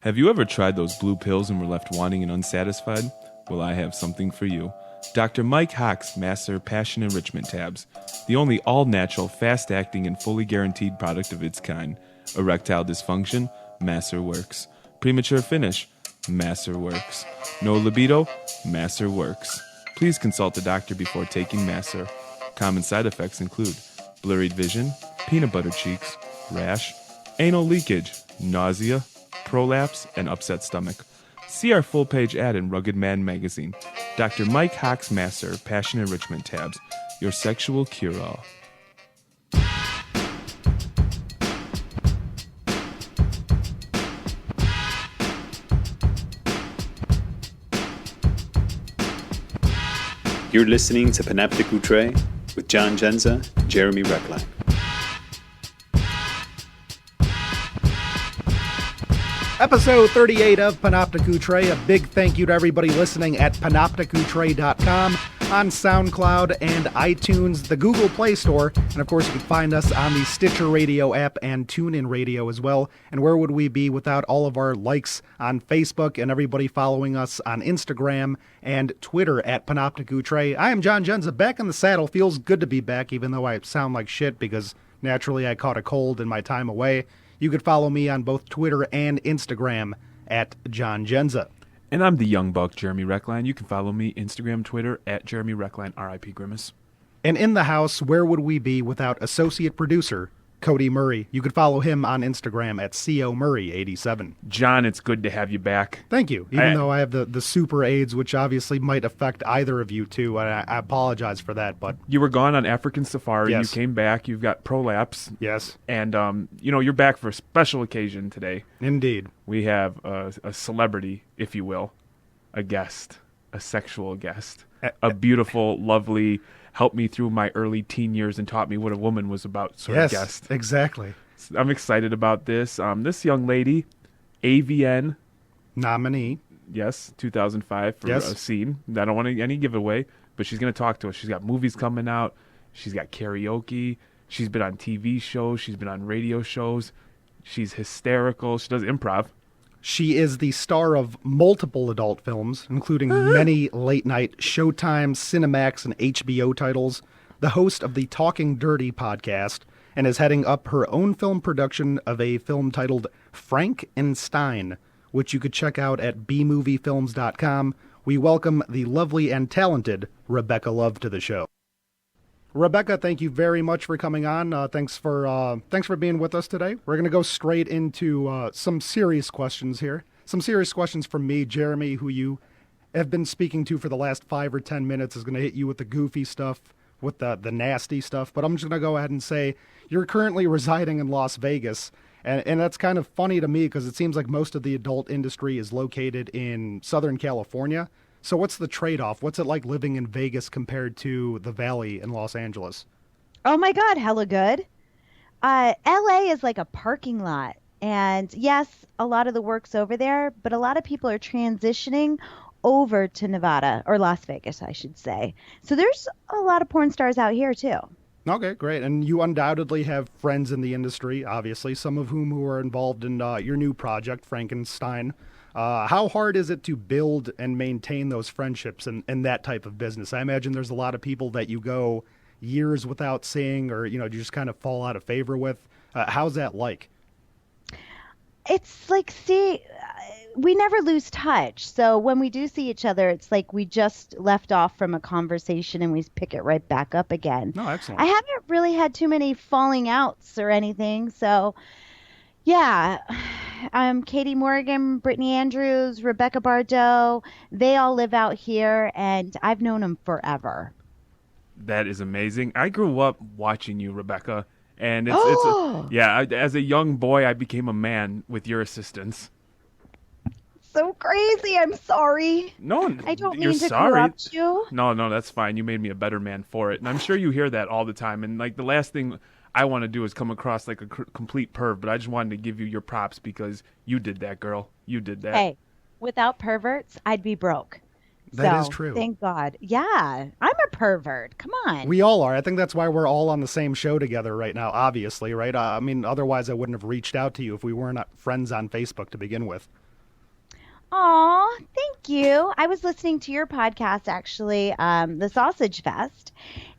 Have you ever tried those blue pills and were left wanting and unsatisfied? Well, I have something for you. Dr. Mike Hawk's Master Passion Enrichment Tabs, the only all-natural, fast-acting, and fully guaranteed product of its kind. Erectile dysfunction? Master works. Premature finish? Master works. No libido? Master works. Please consult a doctor before taking Master. Common side effects include blurred vision, peanut butter cheeks, rash, anal leakage, nausea, prolapse, and upset stomach. See our full-page ad in Rugged Man magazine. Dr. Mike Hawk's Master Passion Enrichment Tabs, your sexual cure-all. You're listening to Panoptic Outre with John Genza and Jeremy Reckline. Episode 38 of Panoptic Outre. A big thank you to everybody listening at panopticoutre.com, on SoundCloud and iTunes, the Google Play Store, and of course you can find us on the Stitcher Radio app and TuneIn Radio as well. And where would we be without all of our likes on Facebook and everybody following us on Instagram and Twitter at Panoptic Outre. I am John Genza, back in the saddle. Feels good to be back, even though I sound like shit because naturally I caught a cold in my time away. You could follow me on both Twitter and Instagram at John Genza. And I'm the young buck, Jeremy Reckline. You can follow me Instagram, Twitter, at Jeremy Reckline, R.I.P. Grimace. And in the house, where would we be without associate producer Cody Murray? You could follow him on Instagram at COMurray87. John, it's good to have you back. Thank you. Even though I have the super AIDS, which obviously might affect either of you two, and I apologize for that. But you were gone on African safari. Yes. You came back. You've got prolapse. Yes. And, you're back for a special occasion today. Indeed. We have a celebrity, if you will, a guest, a sexual guest, a beautiful, lovely, helped me through my early teen years and taught me what a woman was about sort of guest. Yes, exactly. I'm excited about this. This young lady, AVN nominee. Yes, 2005 for a scene. I don't want any giveaway, but she's going to talk to us. She's got movies coming out. She's got karaoke. She's been on TV shows. She's been on radio shows. She's hysterical. She does improv. She is the star of multiple adult films, including many late-night Showtime, Cinemax, and HBO titles, the host of the Talking Dirty podcast, and is heading up her own film production of a film titled Frankenstein, which you could check out at bmoviefilms.com. We welcome the lovely and talented Rebecca Love to the show. Rebecca, thank you very much for coming on. Thanks for being with us today. We're going to go straight into some serious questions here. Some serious questions from me. Jeremy, who you have been speaking to for the last 5 or 10 minutes, is going to hit you with the goofy stuff, with the nasty stuff. But I'm just going to go ahead and say you're currently residing in Las Vegas. And that's kind of funny to me because it seems like most of the adult industry is located in Southern California. So what's the trade-off? What's it like living in Vegas compared to the Valley in Los Angeles? Oh my God, hella good. LA is like a parking lot. And yes, a lot of the work's over there, but a lot of people are transitioning over to Nevada, or Las Vegas, I should say. So there's a lot of porn stars out here too. Okay, great. And you undoubtedly have friends in the industry, obviously, some of whom who are involved in your new project, Frankenstein. How hard is it to build and maintain those friendships and that type of business? I imagine there's a lot of people that you go years without seeing or, you just kind of fall out of favor with. How's that like? It's like, we never lose touch. So when we do see each other, it's like we just left off from a conversation and we pick it right back up again. Oh, excellent. I haven't really had too many falling outs or anything. So, yeah. Katie Morgan, Brittany Andrews, Rebecca Bardot, they all live out here, and I've known them forever. That is amazing. I grew up watching you, Rebecca, and as a young boy, I became a man with your assistance. So crazy. I'm sorry. No, I don't you're mean to sorry. corrupt you. No, that's fine. You made me a better man for it, and I'm sure you hear that all the time. And like the last thing I want to do is come across like a complete perv, but I just wanted to give you your props because you did that, girl. You did that. Hey, without perverts, I'd be broke. That is true. Thank God. Yeah, I'm a pervert. Come on. We all are. I think that's why we're all on the same show together right now, obviously, right? I mean, otherwise I wouldn't have reached out to you if we weren't friends on Facebook to begin with. Aw, thank you. I was listening to your podcast actually, the Sausage Fest,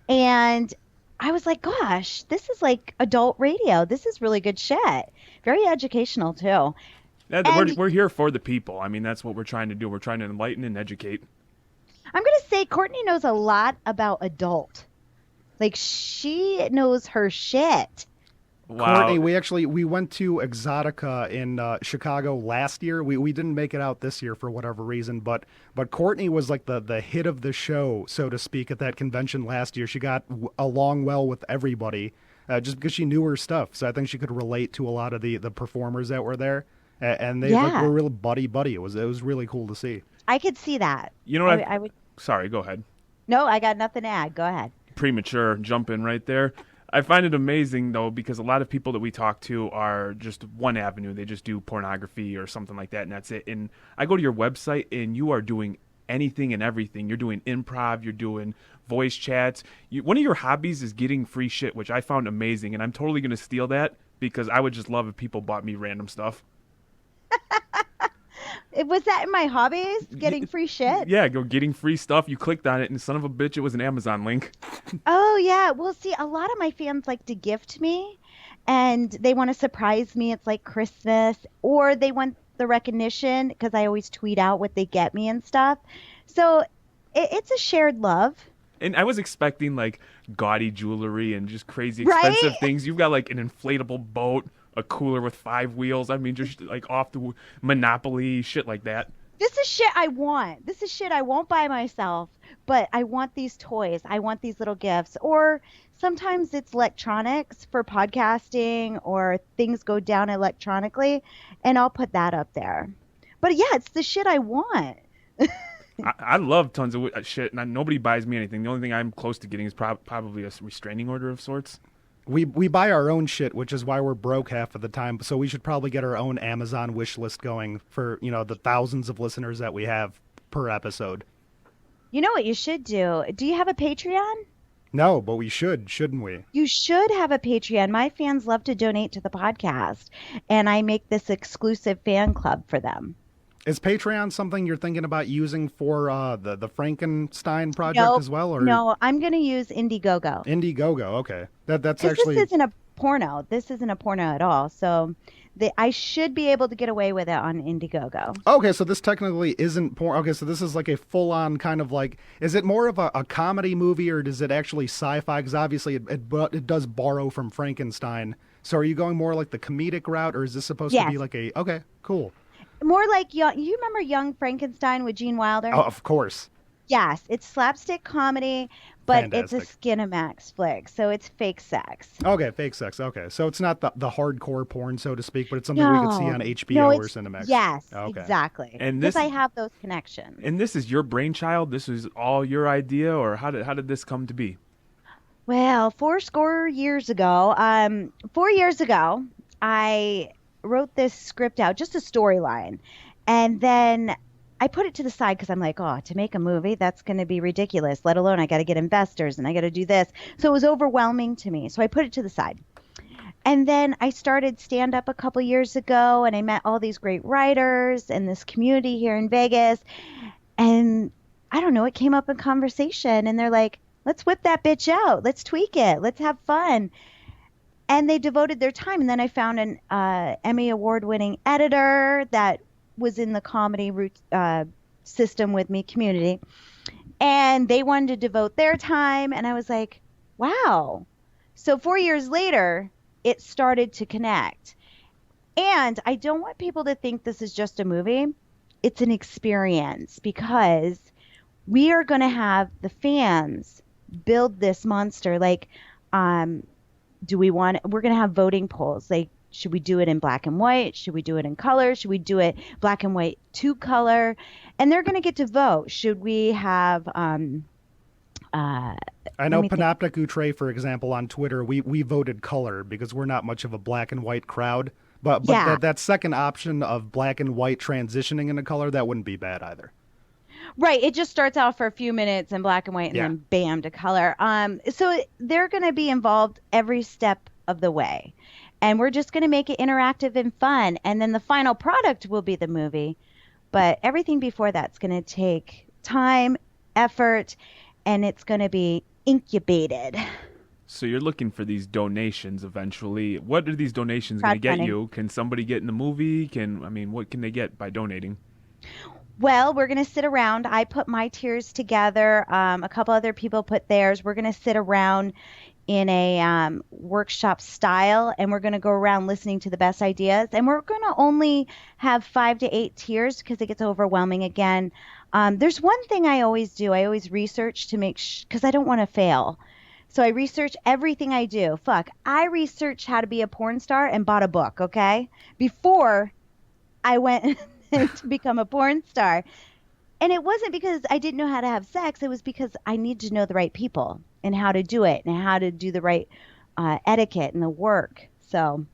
and I was like, gosh, this is like adult radio. This is really good shit. Very educational too. Yeah, And we're here for the people. I mean, that's what we're trying to do. We're trying to enlighten and educate. I'm gonna say Courtney knows a lot about adult. Like she knows her shit. Wow. Courtney, we went to Exotica in Chicago last year. We didn't make it out this year for whatever reason, but Courtney was like the hit of the show, so to speak, at that convention last year. She got along well with everybody just because she knew her stuff. So I think she could relate to a lot of the performers that were there, and they like, Yeah. were real buddy. It was really cool to see. I could see that. You know what? I would. Sorry, go ahead. No, I got nothing to add. Go ahead. Premature jump in right there. I find it amazing though because a lot of people that we talk to are just one avenue. They just do pornography or something like that, and that's it. And I go to your website, and you are doing anything and everything. You're doing improv. You're doing voice chats. One of your hobbies is getting free shit, which I found amazing, and I'm totally gonna steal that because I would just love if people bought me random stuff. Was that in my hobbies? Getting free shit? Yeah, go getting free stuff. You clicked on it, and son of a bitch, it was an Amazon link. Oh, yeah. Well, see, a lot of my fans like to gift me and they want to surprise me. It's like Christmas, or they want the recognition because I always tweet out what they get me and stuff. So it's a shared love. And I was expecting like gaudy jewelry and just crazy Right? expensive things. You've got like an inflatable boat, a cooler with 5 wheels. I mean, just like off the Monopoly, shit like that. This is shit I want. This is shit I won't buy myself, but I want these toys. I want these little gifts. Or sometimes it's electronics for podcasting or things go down electronically, and I'll put that up there. But yeah, it's the shit I want. I love tons of shit, and nobody buys me anything. The only thing I'm close to getting is probably a restraining order of sorts. We buy our own shit, which is why we're broke half of the time. So we should probably get our own Amazon wish list going for, the thousands of listeners that we have per episode. You know what you should do? Do you have a Patreon? No, but we should, shouldn't we? You should have a Patreon. My fans love to donate to the podcast, and I make this exclusive fan club for them. Is Patreon something you're thinking about using for the Frankenstein project Nope. as well? Or No, I'm going to use Indiegogo. Indiegogo, okay. That's 'Cause actually... this isn't a porno. This isn't a porno at all. So I should be able to get away with it on Indiegogo. Okay, so this technically isn't porn. Okay, so this is like a full-on kind of like... Is it more of a comedy movie, or does it actually sci-fi? Because obviously it does borrow from Frankenstein. So are you going more like the comedic route, or is this supposed to be Yes. like a... Okay, cool. More like you remember Young Frankenstein with Gene Wilder? Oh, of course. Yes, it's slapstick comedy, but Fantastic. it's a Skinamax flick, so it's fake sex. Okay, fake sex. Okay, so it's not the hardcore porn, so to speak, but it's something we could see on HBO or it's- Cinemax. Yes, Okay. exactly. And Because this- I have those connections. And this is your brainchild. This is all your idea, or how did this come to be? Well, 4 years ago, I wrote this script out, just a storyline, and then I put it to the side because I'm like, oh, to make a movie, that's going to be ridiculous. Let alone I got to get investors and I got to do this. So it was overwhelming to me. So I put it to the side. And then I started stand up a couple years ago, and I met all these great writers and this community here in Vegas. And I don't know, it came up in conversation, and they're like, let's whip that bitch out. Let's tweak it. Let's have fun. And they devoted their time. And then I found an Emmy Award-winning editor that was in the comedy system with me, Community. And they wanted to devote their time. And I was like, wow. So 4 years later, it started to connect. And I don't want people to think this is just a movie. It's an experience, because we are going to have the fans build this monster. Like, we're going to have voting polls. Like, should we do it in black and white? Should we do it in color? Should we do it black and white to color? And they're going to get to vote. Should we have, I know Panoptic Outre, for example, on Twitter, we voted color because we're not much of a black and white crowd. But Yeah. that second option of black and white transitioning into color, that wouldn't be bad either. right. It just starts out for a few minutes in black and white, and Yeah. then bam to color. So they're going to be involved every step of the way. And we're just going to make it interactive and fun. And then the final product will be the movie. But everything before that's going to take time, effort, and it's going to be incubated. So you're looking for these donations eventually. What are these donations going to get Crowdfunding. you? Can somebody get in the movie? What can they get by donating? Well, we're going to sit around. I put my tiers together. A couple other people put theirs. We're going to sit around in a workshop style, and we're going to go around listening to the best ideas. And we're going to only have 5 to 8 tiers because it gets overwhelming again. There's one thing I always do. I always research to make because I don't want to fail. So I research everything I do. I researched how to be a porn star and bought a book, okay? Before I went to become a porn star. And it wasn't because I didn't know how to have sex. It was because I needed to know the right people and how to do it and how to do the right etiquette and the work. So.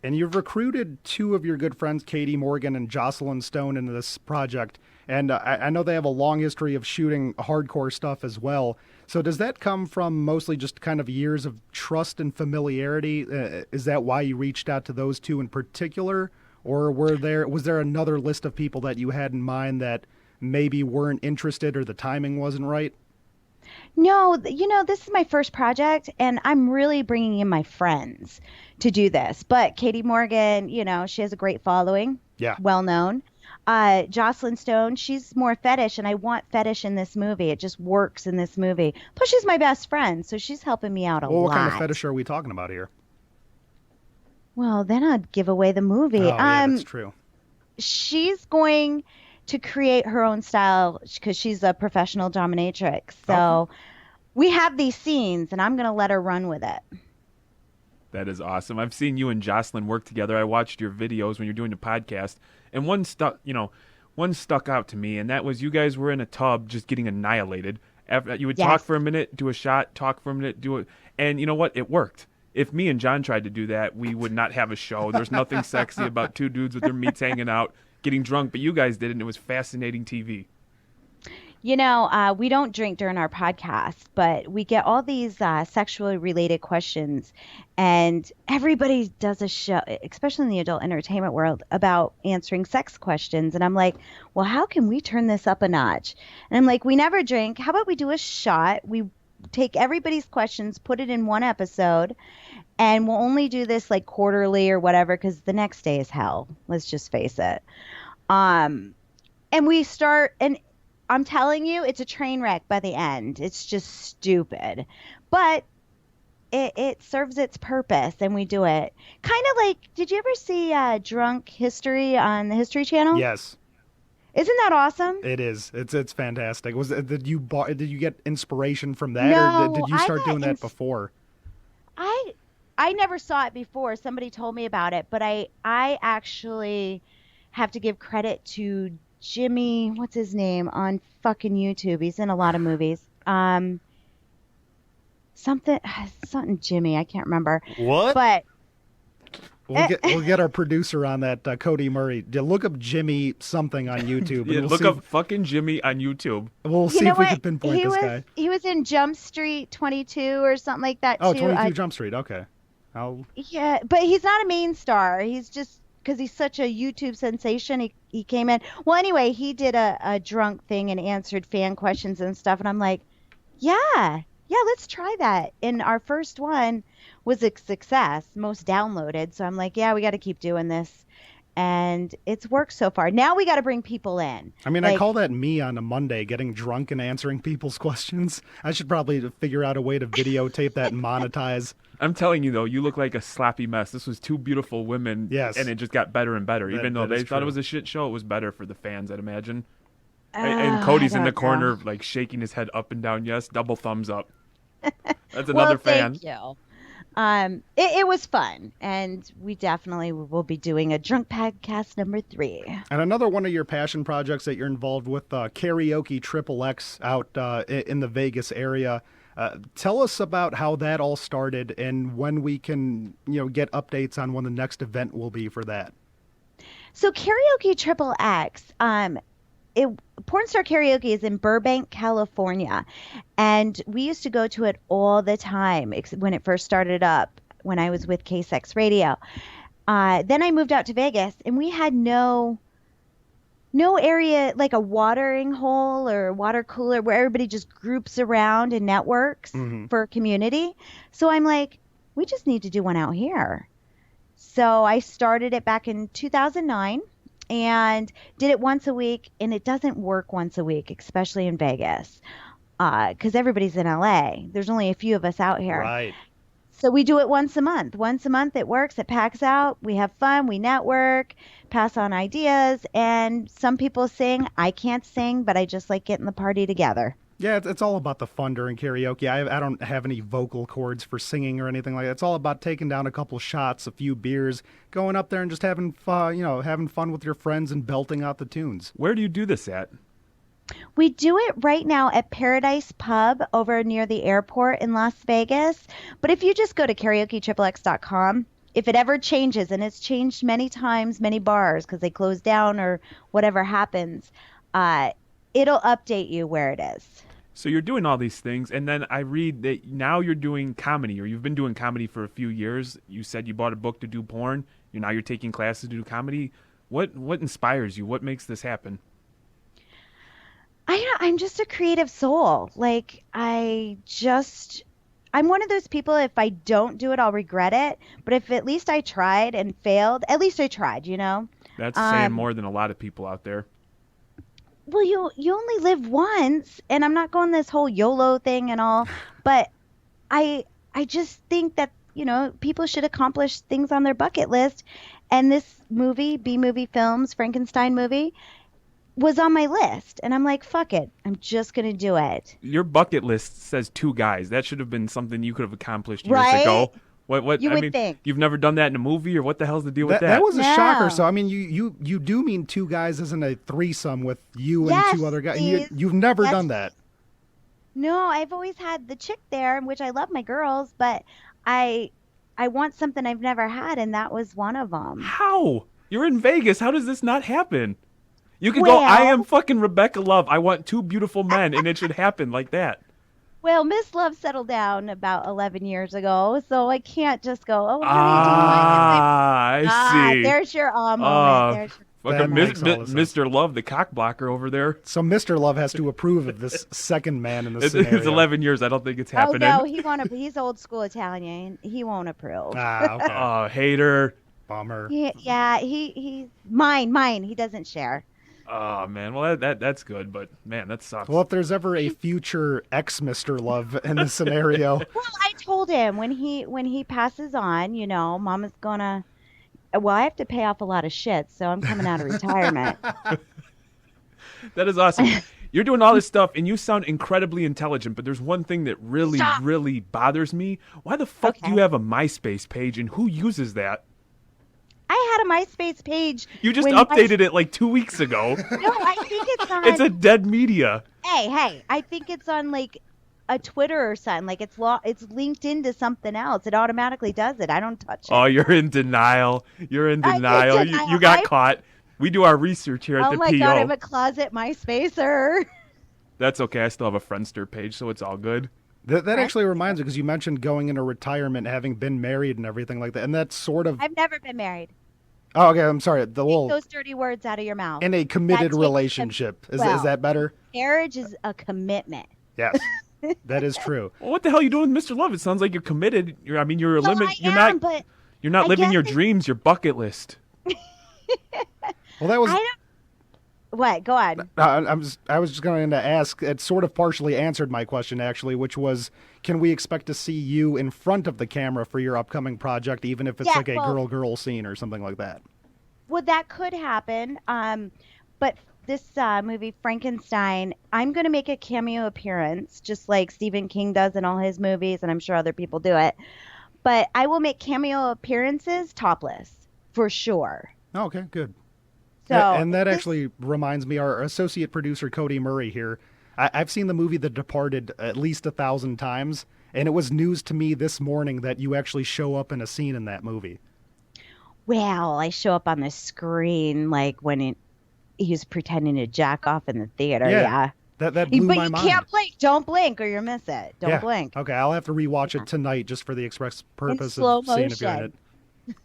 And you've recruited 2 of your good friends, Katie Morgan and Jocelyn Stone, into this project. And I know they have a long history of shooting hardcore stuff as well. So does that come from mostly just kind of years of trust and familiarity? Is that why you reached out to those 2 in particular? Or was there another list of people that you had in mind that maybe weren't interested or the timing wasn't right? No, this is my first project, and I'm really bringing in my friends to do this. But Katie Morgan, she has a great following. Yeah. Well known. Jocelyn Stone, she's more fetish, and I want fetish in this movie. It just works in this movie. Plus, she's my best friend, so she's helping me out a lot. What kind of fetish are we talking about here? Well, then I'd give away the movie. Oh, yeah, that's true. She's going to create her own style because she's a professional dominatrix. So we have these scenes, and I'm going to let her run with it. That is awesome. I've seen you and Jocelyn work together. I watched your videos when you're doing the podcast, and one stuck out to me, and that was you guys were in a tub just getting annihilated. You would talk for a minute, do a shot, talk for a minute, do it, and you know what? It worked. If me and John tried to do that, we would not have a show. There's nothing sexy about 2 dudes with their meats hanging out, getting drunk, but you guys did it, and it was fascinating TV. We don't drink during our podcast, but we get all these sexually related questions, and everybody does a show, especially in the adult entertainment world, about answering sex questions. And I'm like, well, how can we turn this up a notch? And I'm like, we never drink. How about we do a shot? We take everybody's questions, put it in one episode, and we'll only do this like quarterly or whatever because the next day is hell. Let's just face it. And we start, and I'm telling you, it's a train wreck by the end. It's just stupid. But it serves its purpose, and we do it. Kind of like, did you ever see Drunk History on the History Channel? Yes. Isn't that awesome? It is. It's fantastic. Did you get inspiration from that, No, or did you start doing that before? I never saw it before. Somebody told me about it, but I actually have to give credit to Jimmy, what's his name, on fucking YouTube. He's in a lot of movies. Something Jimmy, I can't remember. What? But we'll get our producer on that, Cody Murray. Look up Jimmy something on YouTube. Yeah, look up fucking Jimmy on YouTube. We'll see if we can pinpoint this guy. He was in Jump Street 22 or something like that, too. too. 22 Jump Street, okay. Yeah, but he's not a main star. He's just, because he's such a YouTube sensation, he came in. Well, anyway, he did a drunk thing and answered fan questions and stuff, and I'm like, yeah, let's try that. And our first one was a success, most downloaded. So I'm like, yeah, we got to keep doing this. And it's worked so far. Now we got to bring people in. I mean, I call that me on a Monday, getting drunk and answering people's questions. I should probably figure out a way to videotape that and monetize. I'm telling you, though, you look like a sloppy mess. This was 2 beautiful women, yes, and it just got better and better. Even though they thought it was a shit show, it was better for the fans, I'd imagine. And Cody's in the corner, like, shaking his head up and down. Yes, double thumbs up. That's another fan. Thank you. It was fun, and we definitely will be doing a drunk podcast number 3. And another one of your passion projects that you're involved with, Karaoke XXX out in the Vegas area. Tell us about how that all started and when we can, get updates on when the next event will be for that. So Karaoke XXX, Porn Star Karaoke is in Burbank, California, and we used to go to it all the time when it first started up, when I was with K-Sex Radio. Then I moved out to Vegas, and we had no no area like a watering hole or a water cooler where everybody just groups around and networks for a community. So I'm like, we just need to do one out here. So I started it back in 2009 and did it once a week, and it doesn't work once a week, especially in Vegas, because everybody's in LA. There's only a few of us out here. Right. So we do it once a month. Once a month it works. It packs out. We have fun. We network, pass on ideas. And some people sing. I can't sing, but I just like getting the party together. Yeah, it's all about the fun during karaoke. I don't have any vocal cords for singing or anything like that. It's all about taking down a couple shots, a few beers, going up there and just having fun, having fun with your friends and belting out the tunes. Where do you do this at? We do it right now at Paradise Pub over near the airport in Las Vegas. But if you just go to karaokeXXX.com, if it ever changes, and it's changed many times, many bars because they close down or whatever happens, it'll update you where it is. So you're doing all these things, and then I read that now you're doing comedy, or you've been doing comedy for a few years. You said you bought a book to do porn. You're taking classes to do comedy. What inspires you? What makes this happen? I'm just a creative soul. Like, I'm one of those people, if I don't do it, I'll regret it. But if at least I tried and failed, at least I tried, That's saying more than a lot of people out there. Well, you only live once, and I'm not going this whole YOLO thing and all, but I just think that, people should accomplish things on their bucket list. And this movie, B-movie films, Frankenstein movie, was on my list. And I'm like, fuck it. I'm just going to do it. Your bucket list says 2 guys. That should have been something you could have accomplished years Right? ago. What You would think. You've never done that in a movie, or what the hell's the deal with that? That was a No. shocker. So, I mean, you do mean 2 guys isn't a threesome with you and Yes, 2 other guys. please. You've never Yes. done that. No, I've always had the chick there, which I love my girls, but I want something I've never had, and that was one of them. How? You're in Vegas. How does this not happen? You could go, I am fucking Rebecca Love. I want 2 beautiful men, and it should happen like that. Well, Miss Love settled down about 11 years ago, so I can't just go, oh, how do you do mine? I see. There's your moment. There's your... Fucking That makes all the sense. Mr. Love, the cock blocker over there. So Mr. Love has to approve of this second man in the scenario. It's 11 years. I don't think it's Oh, happening. no, he won't. He's old school Italian. He won't approve. Okay. Oh, hater. Bummer. Yeah, he's mine. He doesn't share. Oh, man. Well, that's good, but, man, that sucks. Well, if there's ever a future ex-Mr. Love in this scenario, Well, I told him when he passes on, Mama's gonna. Well, I have to pay off a lot of shit, so I'm coming out of retirement. That is awesome. You're doing all this stuff, and you sound incredibly intelligent, but there's one thing that really, Stop. really bothers me. Why the fuck do Okay. you have a MySpace page, and who uses that? I had a MySpace page. You just when updated it like 2 weeks ago. No, I think it's on. It's a dead media. Hey, I think it's on like a Twitter or something. Like it's linked into something else. It automatically does it. I don't touch it. Oh, you're in denial. You're in I'm in denial. denial. You got caught. We do our research here at Oh the my PO. God, I'm a closet MySpacer. That's okay. I still have a Friendster page, so it's all good. that actually reminds me, because you mentioned going into retirement, having been married and everything like that, and that's sort of... I've never been married. Oh, okay, I'm sorry. The Take little... those dirty words out of your mouth. In a committed That takes relationship. Is that better? Marriage is a commitment. Yes. That is true. Well, what the hell are you doing with Mr. Love? It sounds like you're committed. You're I You're am, not. but You're not I living guess your it- dreams. Your bucket list. Well, that was... I don't. What? Go on. I was just going to ask, it sort of partially answered my question, actually, which was, can we expect to see you in front of the camera for your upcoming project, even if it's Yeah, like a well- girl-girl scene or something like that? Well, that could happen. But this movie, Frankenstein, I'm going to make a cameo appearance, just like Stephen King does in all his movies, and I'm sure other people do it. But I will make cameo appearances topless, for sure. Oh, okay, good. So, And that this- actually reminds me, our associate producer, Cody Murray here, I've seen the movie The Departed at least 1,000 times, and it was news to me this morning that you actually show up in a scene in that movie. Well, I show up on the screen like when he was pretending to jack off in the theater. Yeah. That blew But my you mind. can't blink. Don't blink or you'll miss it. Don't Yeah. blink. Okay, I'll have to rewatch it tonight just for the express purpose slow of seeing if you're in motion. it.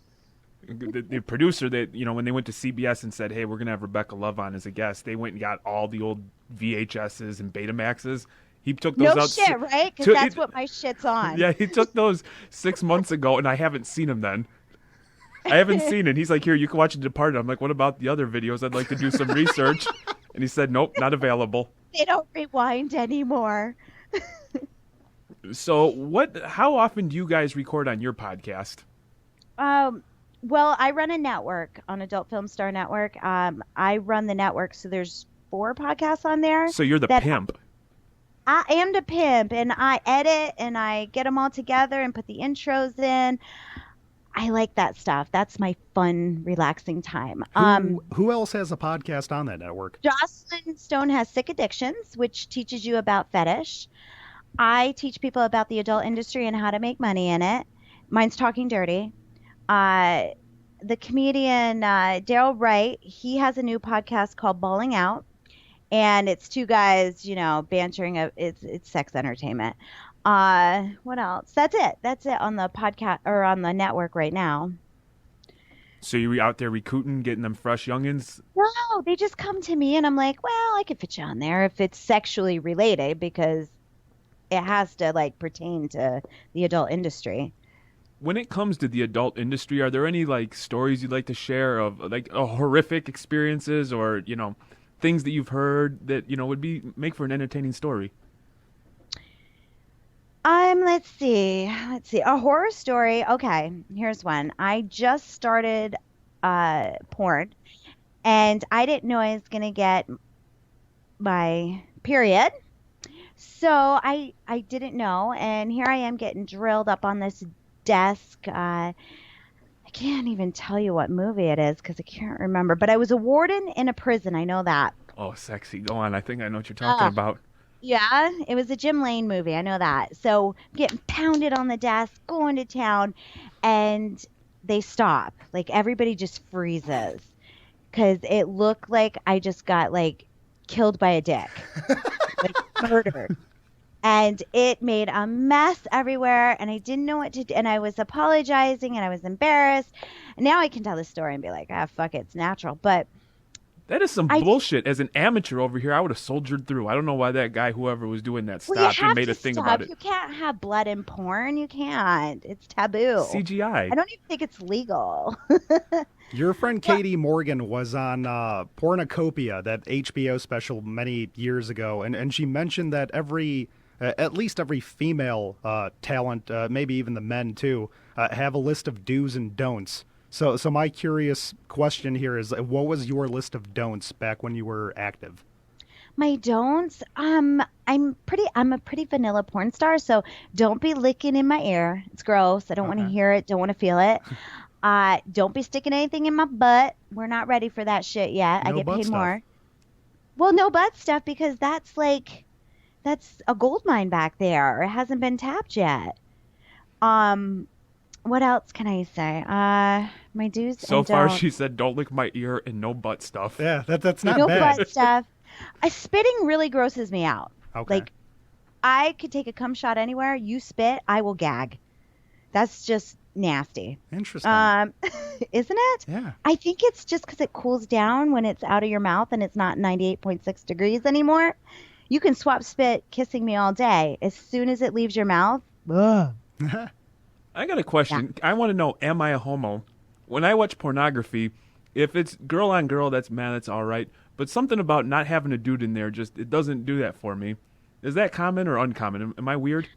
the producer that, when they went to CBS and said, hey, we're going to have Rebecca Love on as a guest, they went and got all the old VHSs and Betamaxes. He took those No out. shit, right? Because that's what my shit's on. Yeah, he took those 6 months ago, and I haven't seen him then. I haven't seen it. He's like, here, you can watch The Departed. I'm like, what about the other videos? I'd like to do some research. And he said, nope, not available. They don't rewind anymore. So how often do you guys record on your podcast? Well, I run a network on Adult Film Star Network. I run the network, so there's 4 podcasts on there. So you're the pimp. I am the pimp, and I edit, and I get them all together and put the intros in. I like that stuff. That's my fun, relaxing time. Who else has a podcast on that network? Jocelyn Stone has Sick Addictions, which teaches you about fetish. I teach people about the adult industry and how to make money in it. Mine's Talking Dirty. The comedian Daryl Wright, he has a new podcast called Balling Out. And it's 2 guys, bantering. It's sex entertainment. What else? That's it on the podcast or on the network right now. So you out there recruiting, getting them fresh youngins? No, they just come to me and I'm like, well, I could fit you on there if it's sexually related because it has to pertain to the adult industry. When it comes to the adult industry, are there any stories you'd like to share of horrific experiences or, things that you've heard that, would make for an entertaining story? Let's see. A horror story. Okay, here's one. I just started porn, and I didn't know I was gonna get my period, so I didn't know, and here I am getting drilled up on this desk. I can't even tell you what movie it is because I can't remember. But I was a warden in a prison. I know that. Oh, sexy. Go on. I think I know what you're talking about. Yeah, it was a Jim Lane movie. I know that. So getting pounded on the desk, going to town, and they stop. Everybody just freezes because it looked like I just got killed by a dick, murdered. And it made a mess everywhere, and I didn't know what to do. And I was apologizing, and I was embarrassed. And now I can tell the story and be like, fuck it, it's natural. But that is some bullshit. As an amateur over here, I would have soldiered through. I don't know why that guy, whoever was doing that, stopped and made a thing about it. You can't have blood in porn. You can't. It's taboo. CGI. I don't even think it's legal. Your friend Katie Morgan was on Pornocopia, that HBO special many years ago, and she mentioned that at least every female talent, maybe even the men too, have a list of do's and don'ts. So my curious question here is, what was your list of don'ts back when you were active? My don'ts? I'm a pretty vanilla porn star, so don't be licking in my ear. It's gross. I don't want to hear it. Don't want to feel it. Don't be sticking anything in my butt. We're not ready for that shit yet. No I get paid stuff. more. Well, no butt stuff because that's a gold mine back there. It hasn't been tapped yet. What else can I say? My do's so and far, don'ts. she said, "Don't lick my ear and no butt stuff." Yeah, that's not no bad. butt stuff. Spitting really grosses me out. Okay. I could take a cum shot anywhere. You spit, I will gag. That's just nasty. Interesting. Isn't it? Yeah. I think it's just because it cools down when it's out of your mouth and it's not 98.6 degrees anymore. You can swap spit kissing me all day. As soon as it leaves your mouth, ugh. I got a question. Yeah. I want to know, am I a homo? When I watch pornography, if it's girl on girl, that's all right. But something about not having a dude in there, it doesn't do that for me. Is that common or uncommon? Am I weird?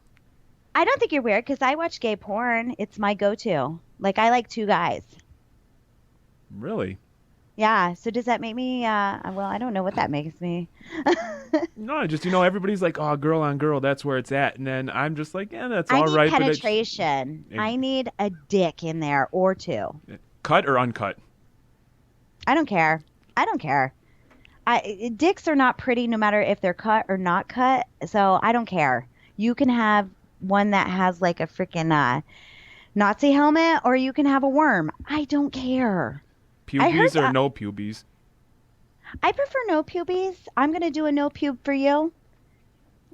I don't think you're weird because I watch gay porn. It's my go-to. I like 2 guys. Really? Yeah. So does that make me, well, I don't know what that makes me. No, just, everybody's like, oh, girl on girl, that's where it's at. And then I'm just like, yeah, that's all right. I need penetration. I need a dick in there or 2. Cut or uncut? I don't care. Dicks are not pretty no matter if they're cut or not cut. So I don't care. You can have one that has a freaking Nazi helmet or you can have a worm. I don't care. Pubies or no pubies? I prefer no pubies. I'm going to do a no pube for you.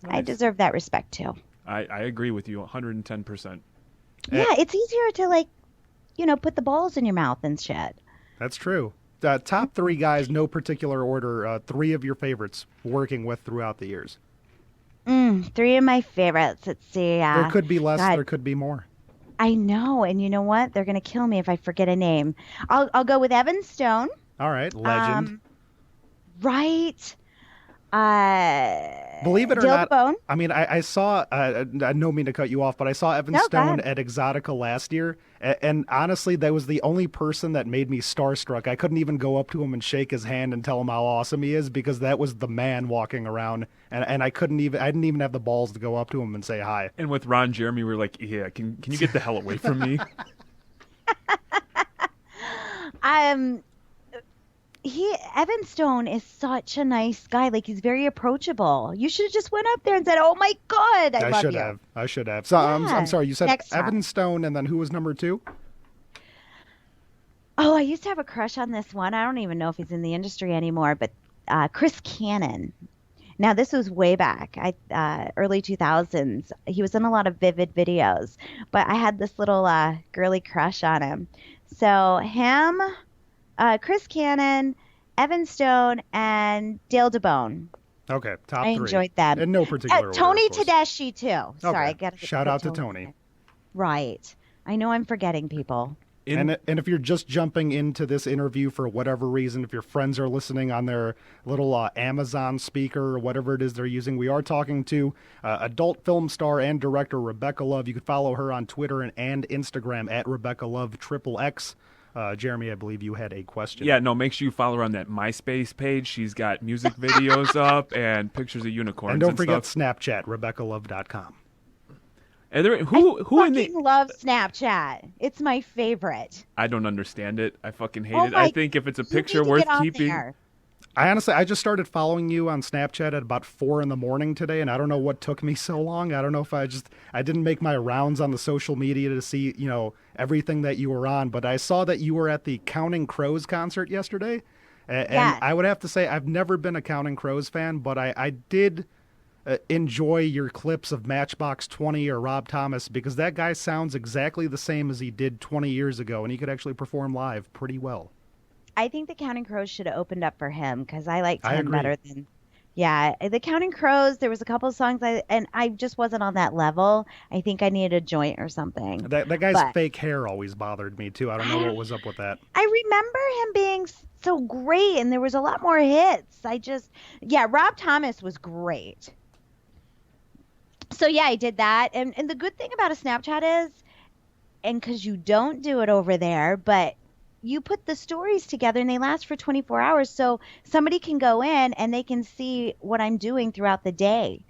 Nice. I deserve that respect too. I agree with you 110%. Yeah, it's easier to put the balls in your mouth and shit. That's true. Top 3 guys, no particular order. 3 of your favorites working with throughout the years. 3 of my favorites. Let's see. There could be less. God, There could be more. I know, and you know what? They're gonna kill me if I forget a name. I'll go with Evan Stone. All right, legend. Right. Believe it or Dill not, Bone. I mean, I saw, I don't mean to cut you off, but I saw Evan No, go Stone ahead. at Exotica last year, and honestly, that was the only person that made me starstruck. I couldn't even go up to him and shake his hand and tell him how awesome he is, because that was the man walking around, and I didn't even have the balls to go up to him and say hi. And with Ron Jeremy, we were like, yeah, can you get the hell away from me? Evan Stone is such a nice guy. Like, he's very approachable. You should have just went up there and said, "Oh my God, I love should you." have. I should have. So I'm sorry. You said Next time. Evan Stone, and then who was number 2? Oh, I used to have a crush on this one. I don't even know if he's in the industry anymore, but Chris Cannon. Now, this was way back, early 2000s. He was in a lot of Vivid videos, but I had this little girly crush on him. So him, Chris Cannon, Evan Stone, and Dale DeBone. Okay, top 3. I enjoyed them. In no particular order, Tony of course. Tedeschi, too. Sorry, Okay. I got to Shout out to Tony. Right. I know I'm forgetting people. And if you're just jumping into this interview for whatever reason, if your friends are listening on their little Amazon speaker or whatever it is they're using, we are talking to adult film star and director Rebecca Love. You can follow her on Twitter and Instagram at Rebecca Love XXX. Jeremy, I believe you had a question. Yeah, no, make sure you follow her on that MySpace page. She's got music videos up and pictures of unicorns And don't forget stuff. Snapchat, RebeccaLove.com. And there, I who in the... fucking love Snapchat. It's my favorite. I don't understand it. I fucking hate Oh it. my- I think if it's a You picture need to worth get on keeping... there. I just started following you on Snapchat at about 4 a.m. today, and I don't know what took me so long. I don't know if I didn't make my rounds on the social media to see, everything that you were on, but I saw that you were at the Counting Crows concert yesterday. And Yes. I would have to say I've never been a Counting Crows fan, but I did enjoy your clips of Matchbox 20 or Rob Thomas, because that guy sounds exactly the same as he did 20 years ago, and he could actually perform live pretty well. I think the Counting Crows should have opened up for him because I liked I him agree. better than. Yeah, the Counting Crows. There was a couple of songs and I just wasn't on that level. I think I needed a joint or something. That guy's But- fake hair always bothered me too. I don't know what was up with that. I remember him being so great, and there was a lot more hits. Rob Thomas was great. So yeah, I did that, and the good thing about a Snapchat is, and because you don't do it over there, but you put the stories together and they last for 24 hours, so somebody can go in and they can see what I'm doing throughout the day.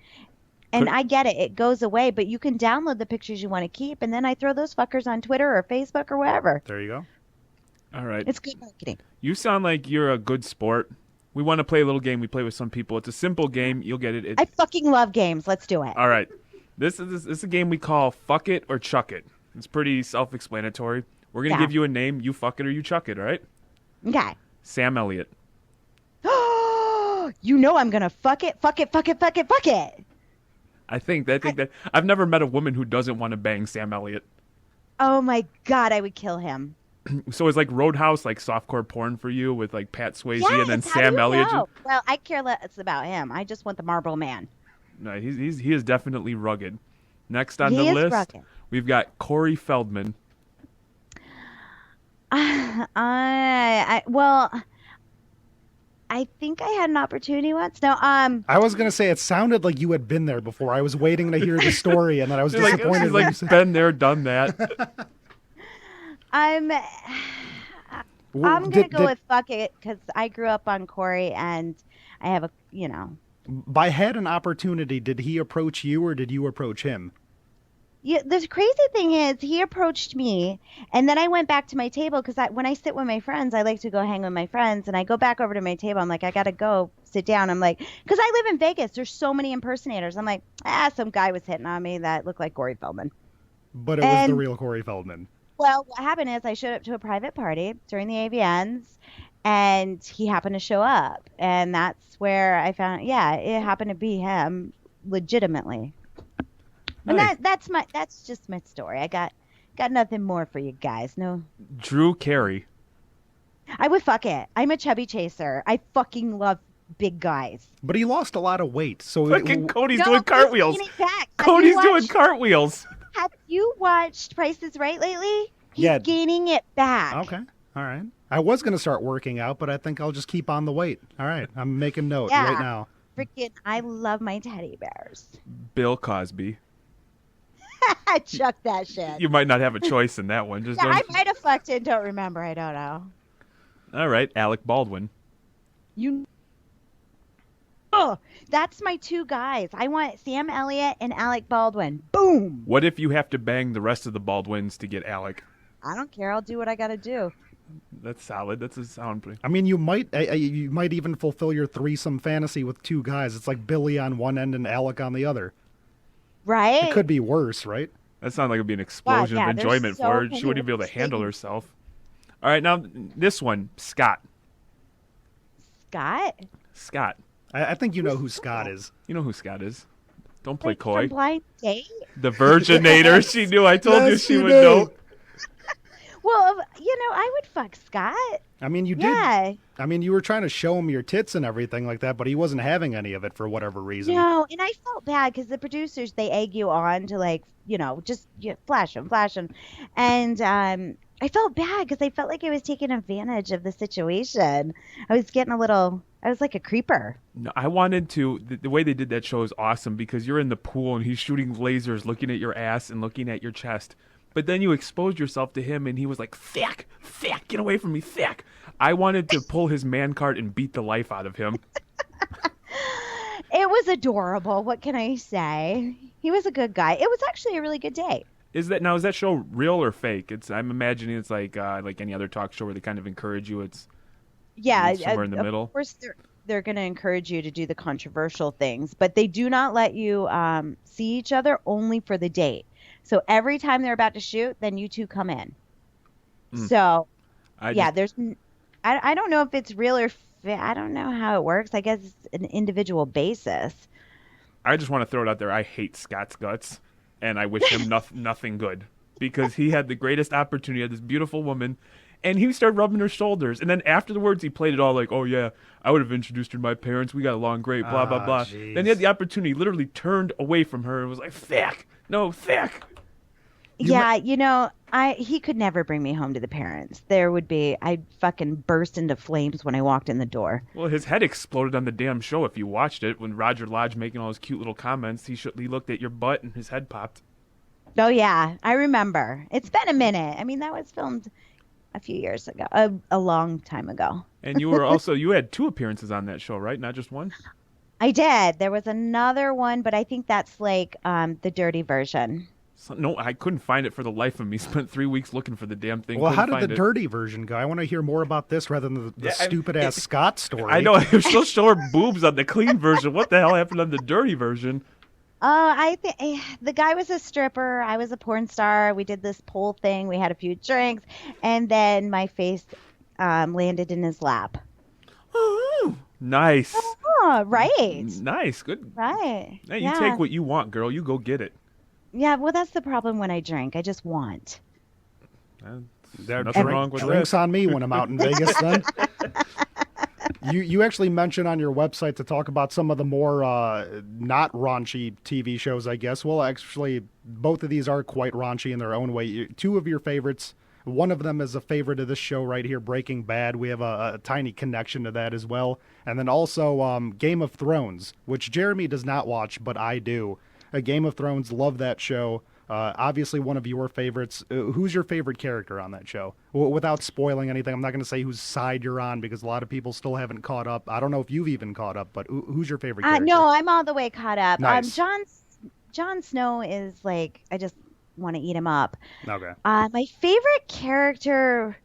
And I get it, it goes away, but you can download the pictures you want to keep, and then I throw those fuckers on Twitter or Facebook or wherever. There you go. All right. It's good marketing. You sound like you're a good sport. We want to play a little game we play with some people. It's a simple game. You'll get it. I fucking love games. Let's do it. All right. This is a game we call Fuck It or Chuck It. It's pretty self-explanatory. We're going to Yeah. give you a name. You fuck it or you chuck it, all right? Okay. Sam Elliott. You know I'm gonna fuck it. I think that I've never met a woman who doesn't want to bang Sam Elliott. Oh my God, I would kill him. So it's like Roadhouse, like softcore porn for you with like Pat Swayze Yes, and then how Sam do you Elliott. know? Well, I care less about him. I just want the Marlboro Man. No, he is definitely rugged. Next on He the is list, rugged. we've got Corey Feldman. I think I had an opportunity once. No, I was gonna say it sounded like you had been there before. I was waiting to hear the story, and then I was She's like, disappointed when you said. been there, done that. I'm Well, gonna go with fuck it because I grew up on Corey and I have By had an opportunity, did he approach you or did you approach him? Yeah, the crazy thing is, he approached me, and then I went back to my table because when I sit with my friends, I like to go hang with my friends, and I go back over to my table. I'm like, I gotta go sit down. I'm like, because I live in Vegas, there's so many impersonators. I'm like, some guy was hitting on me that looked like Corey Feldman. But it was the real Corey Feldman. Well, what happened is I showed up to a private party during the AVNs, and he happened to show up, and that's where I found, it happened to be him, legitimately. Nice. And that's just my story. I got Got nothing more for you guys. No. Drew Carey. I would fuck it. I'm a chubby chaser. I fucking love big guys. But he lost a lot of weight, so Fucking Cody's No, doing he's cartwheels. gaining back. Cody's doing cartwheels. Have you watched Price is Right lately? He's Yeah. gaining it back. Okay, all right. I was going to start working out, but I think I'll just keep on the weight. All right, I'm making note Yeah. right now. Freaking, I love my teddy bears. Bill Cosby. Chuck that shit. You might not have a choice in that one. Just Yeah, don't... I might have fucked it. Don't remember. I don't know. All right, Alec Baldwin. Oh, that's my two guys. I want Sam Elliott and Alec Baldwin. Boom. What if you have to bang the rest of the Baldwins to get Alec? I don't care. I'll do what I got to do. That's solid. That's a sound. I mean, you might even fulfill your threesome fantasy with two guys. It's like Billy on one end and Alec on the other. Right? It could be worse, right? That sounds like it'd be an explosion yeah, of there's enjoyment so for her. many She wouldn't be able to things. handle herself. All right, now this one, Scott. Scott? I think you know who Scott is. You know who Scott is. Don't play Like coy. from Blind Date? The Virginator. She knew. I told you Yes, she you would did. know. Well, I would fuck Scott. I mean, you did. Yeah. I mean, you were trying to show him your tits and everything like that, but he wasn't having any of it for whatever reason. No, and I felt bad because the producers, they egg you on to just flash him. And I felt bad because I felt like I was taking advantage of the situation. I was like a creeper. No, I wanted to. The way they did that show is awesome because you're in the pool and he's shooting lasers, looking at your ass and looking at your chest. But then you exposed yourself to him and he was like, "Thick, get away from me, thick." I wanted to pull his man card and beat the life out of him. It was adorable. What can I say? He was a good guy. It was actually a really good day. Is that show real or fake? I'm imagining it's like any other talk show where they kind of encourage you. It's somewhere in the middle. Of course, they're going to encourage you to do the controversial things, but they do not let you see each other only for the date. So every time they're about to shoot, then you two come in. So, I don't know if it's real or I don't know how it works. I guess it's an individual basis. I just want to throw it out there. I hate Scott's guts, and I wish him nothing good because he had the greatest opportunity. He had this beautiful woman, and he started rubbing her shoulders. And then afterwards, he played it all like, "Oh yeah, I would have introduced her to my parents. We got along great. Blah blah blah." Geez. Then he had the opportunity, literally turned away from her and was like, "Thick, no thick." He could never bring me home to the parents. I'd fucking burst into flames when I walked in the door. Well, his head exploded on the damn show. If you watched it, when Roger Lodge making all his cute little comments, he looked at your butt and his head popped. Oh yeah, I remember. It's been a minute. I mean, that was filmed a few years ago, a long time ago. And you had 2 appearances on that show, right? Not just one. I did. There was another one, but I think that's like the dirty version. No, I couldn't find it for the life of me. Spent 3 weeks looking for the damn thing. Well, how Couldn't did the find it. dirty version go? I want to hear more about this rather than the stupid-ass Scott story. I know. I'm still showing boobs on the clean version. What the hell happened on the dirty version? I think the guy was a stripper. I was a porn star. We did this pole thing. We had a few drinks, and then my face landed in his lap. Ooh, nice. Oh, right. Nice. Good. Right. Hey, you take what you want, girl. You go get it. Yeah, well, that's the problem when I drink. I just want. Nothing wrong with drinks that. on me when I'm out in Vegas then. You actually mentioned on your website to talk about some of the more not raunchy TV shows, I guess. Well, actually, both of these are quite raunchy in their own way. 2 of your favorites, one of them is a favorite of this show right here, Breaking Bad. We have a tiny connection to that as well. And then also Game of Thrones, which Jeremy does not watch, but I do. Game of Thrones, love that show. Obviously one of your favorites. Who's your favorite character on that show? Without spoiling anything, I'm not going to say whose side you're on because a lot of people still haven't caught up. I don't know if you've even caught up, but who's your favorite character? No, I'm all the way caught up. Nice. Jon Snow is like, I just want to eat him up. Okay. My favorite character...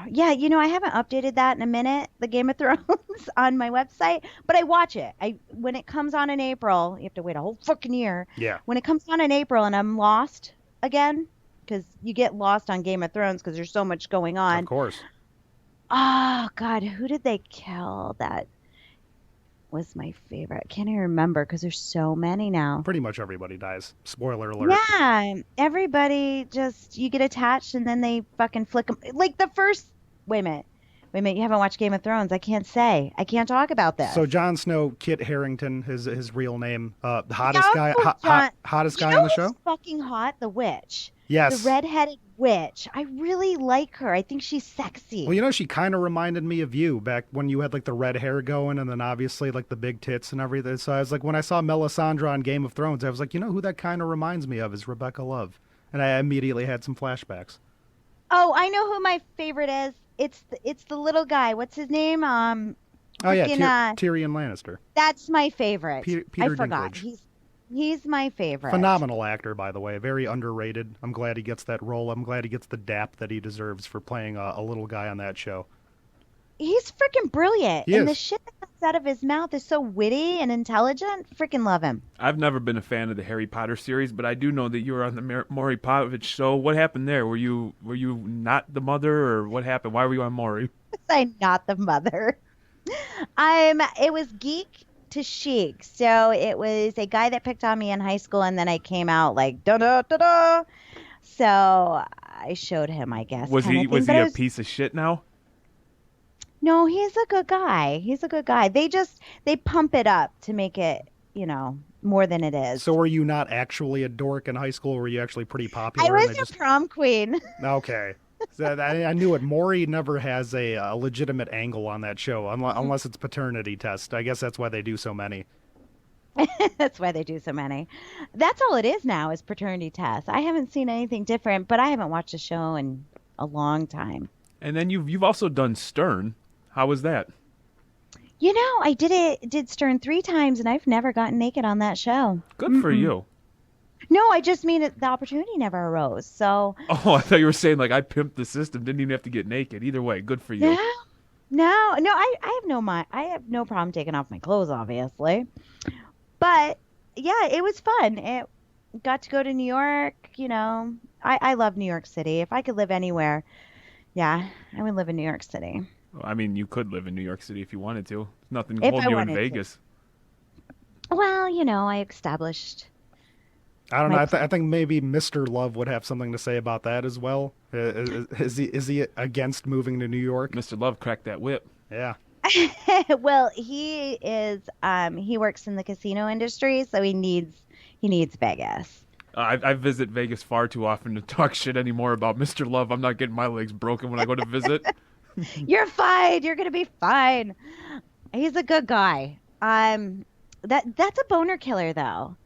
Yeah, I haven't updated that in a minute, the Game of Thrones on my website, but I watch it. When it comes on in April, you have to wait a whole fucking year. Yeah. When it comes on in April and I'm lost again, because you get lost on Game of Thrones because there's so much going on. Of course. Oh, God, who did they kill that was my favorite? I can't even remember because there's so many now. Pretty much everybody dies. Spoiler alert. Yeah, everybody just, you get attached and then they fucking flick them. Like the first, wait a minute. Wait a minute, you haven't watched Game of Thrones. I can't say. I can't talk about this. So Jon Snow, Kit Harington, his real name, the hottest No, guy, hottest you guy know on the who's show. fucking hot? The witch. Yes. The redheaded witch. I really like her. I think she's sexy. Well, she kind of reminded me of you back when you had like the red hair going, and then obviously like the big tits and everything. So I was like, when I saw Melisandre on Game of Thrones, I was like, who that kind of reminds me of is Rebecca Love, and I immediately had some flashbacks. Oh, I know who my favorite is. It's the little guy. What's his name? Oh yeah, Tyrion Lannister. That's my favorite. Peter I forgot. Dinklage. He's my favorite. Phenomenal actor, by the way. Very underrated. I'm glad he gets that role. I'm glad he gets the dap that he deserves for playing a little guy on that show. He's freaking brilliant. He and is. the shit that comes out of his mouth is so witty and intelligent. Freaking love him. I've never been a fan of the Harry Potter series, but I do know that you were on the Maury Povich show. What happened there? Were you not the mother, or what happened? Why were you on Maury? I'm not the mother. It was geek to chic. So it was a guy that picked on me in high school, and then I came out like da da da da. So I showed him, I guess. Was he a piece of shit now? No, he's a good guy. He's a good guy. They pump it up to make it, more than it is. So were you not actually a dork in high school? Or were you actually pretty I popular? was a prom queen. Okay. So I knew it. Maury never has a legitimate angle on that show, unless it's paternity test. I guess that's why they do so many. That's why they do so many. That's all it is now is paternity tests. I haven't seen anything different, but I haven't watched a show in a long time. And then you've also done Stern. How was that? I did Stern 3 times, and I've never gotten naked on that show. Good for you. No, I just mean the opportunity never arose. So. Oh, I thought you were saying like I pimped the system, didn't even have to get naked. Either way, good for you. No. I have no problem taking off my clothes, obviously. But yeah, it was fun. It got to go to New York. I love New York City. If I could live anywhere, yeah, I would live in New York City. I mean, you could live in New York City if you wanted to. Nothing If holding I you in wanted to. Vegas. Well, I established. I don't know. I think maybe Mr. Love would have something to say about that as well. Is he against moving to New York? Mr. Love cracked that whip. Yeah. Well, he is. He works in the casino industry, so he needs Vegas. I visit Vegas far too often to talk shit anymore about Mr. Love. I'm not getting my legs broken when I go to visit. You're fine. You're gonna be fine. He's a good guy. That's a boner killer, though.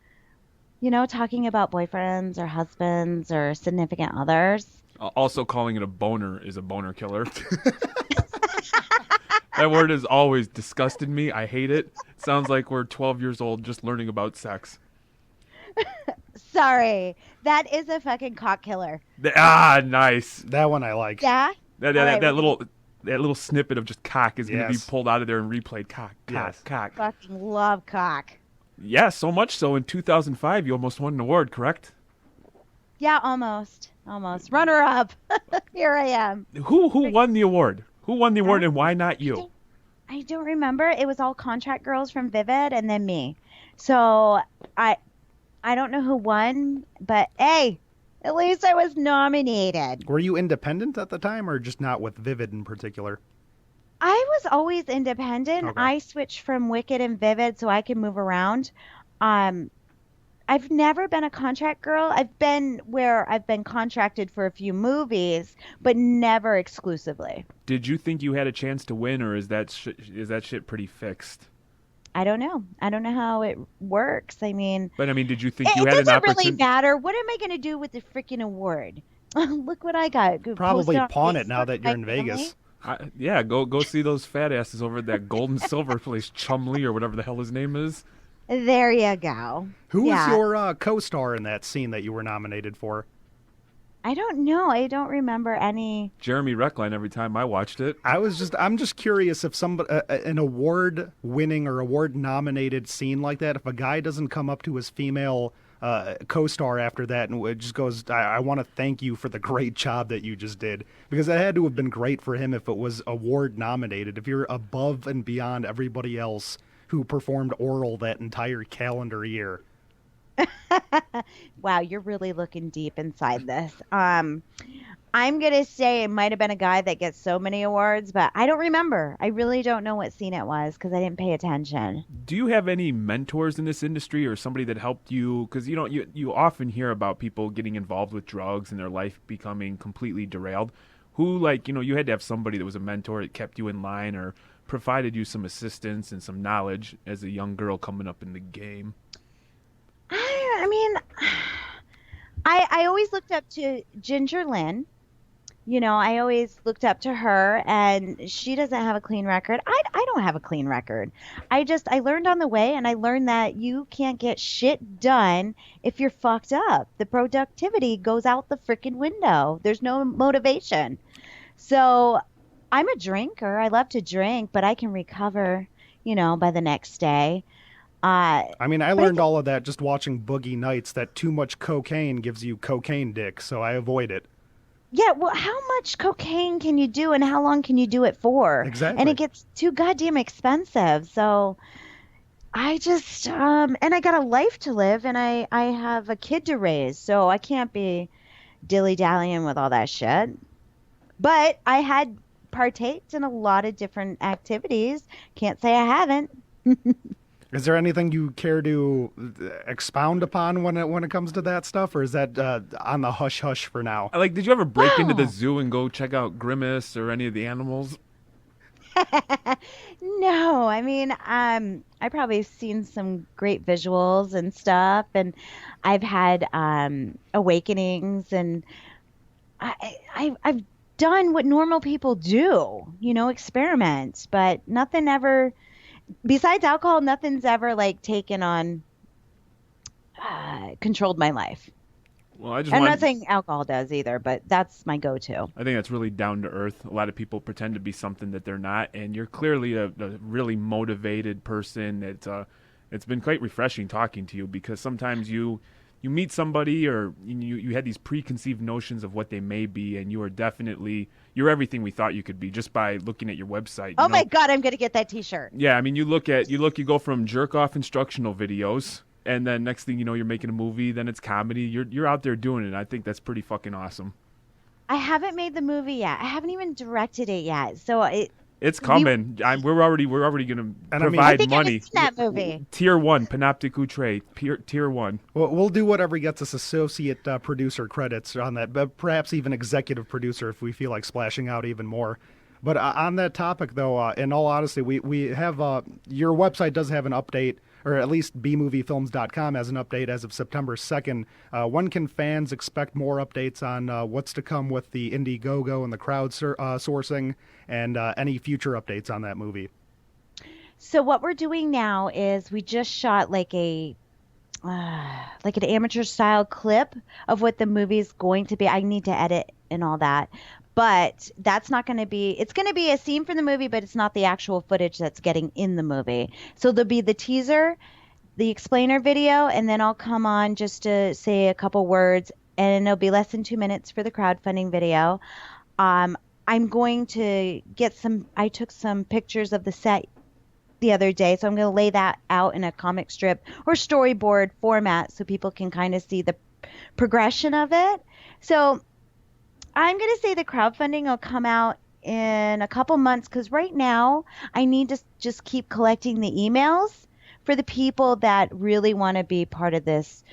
Talking about boyfriends or husbands or significant others. Also, calling it a boner is a boner killer. That word has always disgusted me. I hate it. It sounds like we're 12 years old just learning about sex. Sorry. That is a fucking cock killer. Nice. That one I like. Yeah? That little snippet of just cock is going to be pulled out of there and replayed. Cock. Fucking love cock. Yeah, so much so in 2005 you almost won an award, correct? Yeah, almost. Runner up. Here I am. Who won the award? Who won the award and why not you? I don't remember. It was all contract girls from Vivid and then me. So I don't know who won, but hey, at least I was nominated. Were you independent at the time or just not with Vivid in particular? I was always independent. Okay. I switched from Wicked and Vivid so I could move around. I've never been a contract girl. I've been where I've been contracted for a few movies, but never exclusively. Did you think you had a chance to win, or is that shit pretty fixed? I don't know. I don't know how it works. Did you think you it had an opportunity? doesn't really matter. What am I going to do with the freaking award? Look what I got. Probably Post pawn on it now Facebook that you're with in my family. Vegas. Go see those fat asses over at that gold and silver place, Chumley or whatever the hell his name is. There you go. Who was your co-star in that scene that you were nominated for? I don't know. I don't remember any. Jeremy Reckline every time I watched it. I'm just curious if an award-winning or award-nominated scene like that, if a guy doesn't come up to his female co-star after that and it just goes, I want to thank you for the great job that you just did. Because that had to have been great for him if it was award-nominated. If you're above and beyond everybody else who performed oral that entire calendar year. Wow, you're really looking deep inside this. I'm gonna say it might have been a guy that gets so many awards, but I don't remember. I really don't know what scene it was because I didn't pay attention. Do you have any mentors in this industry or somebody that helped you? Because you often hear about people getting involved with drugs and their life becoming completely derailed. Who, like, you had to have somebody that was a mentor that kept you in line or provided you some assistance and some knowledge as a young girl coming up in the game. I mean, I always looked up to Ginger Lynn. I always looked up to her, and she doesn't have a clean record. I don't have a clean record. I learned on the way, and I learned that you can't get shit done if you're fucked up. The productivity goes out the freaking window. There's no motivation. So I'm a drinker. I love to drink, but I can recover, by the next day. I learned all of that just watching Boogie Nights, that too much cocaine gives you cocaine dick, so I avoid it. Yeah, well, how much cocaine can you do and how long can you do it for? Exactly. And it gets too goddamn expensive. So I just, and I got a life to live and I have a kid to raise. So I can't be dilly-dallying with all that shit. But I had partaked in a lot of different activities. Can't say I haven't. Is there anything you care to expound upon when it comes to that stuff, or is that on the hush-hush for now? Like, did you ever break into the zoo and go check out Grimace or any of the animals? No, I probably seen some great visuals and stuff, and I've had awakenings, and I've done what normal people do, experiments, but nothing ever. Besides alcohol, nothing's ever taken on, controlled my life. Well, I'm not saying alcohol does either, but that's my go-to. I think that's really down to earth. A lot of people pretend to be something that they're not, and you're clearly a really motivated person. It's been quite refreshing talking to you because sometimes you meet somebody or you had these preconceived notions of what they may be, and you're everything we thought you could be just by looking at your website. Oh my God, I'm going to get that T-shirt. Yeah, you go from jerk off instructional videos, and then next thing you know, you're making a movie. Then it's comedy. You're out there doing it. I think that's pretty fucking awesome. I haven't made the movie yet. I haven't even directed it yet. So it's coming. We're already going to provide I think money. I've seen that movie. Tier 1, Panoptic Outre, Tier 1. Well, we'll do whatever gets us associate producer credits on that, but perhaps even executive producer if we feel like splashing out even more. But on that topic, though, in all honesty, we have your website does have an update, or at least bmoviefilms.com has an update as of September 2nd. When can fans expect more updates on what's to come with the Indiegogo and the crowdsourcing and any future updates on that movie? So what we're doing now is we just shot like an amateur style clip of what the movie's going to be. I need to edit and all that. But that's not going to be, it's going to be a scene from the movie, but it's not the actual footage that's getting in the movie. So there'll be the teaser, the explainer video, and then I'll come on just to say a couple words, and it'll be less than 2 minutes for the crowdfunding video. I'm going to I took some pictures of the set the other day, so I'm going to lay that out in a comic strip or storyboard format so people can kind of see the progression of it. So I'm going to say the crowdfunding will come out in a couple months because right now I need to just keep collecting the emails for the people that really want to be part of this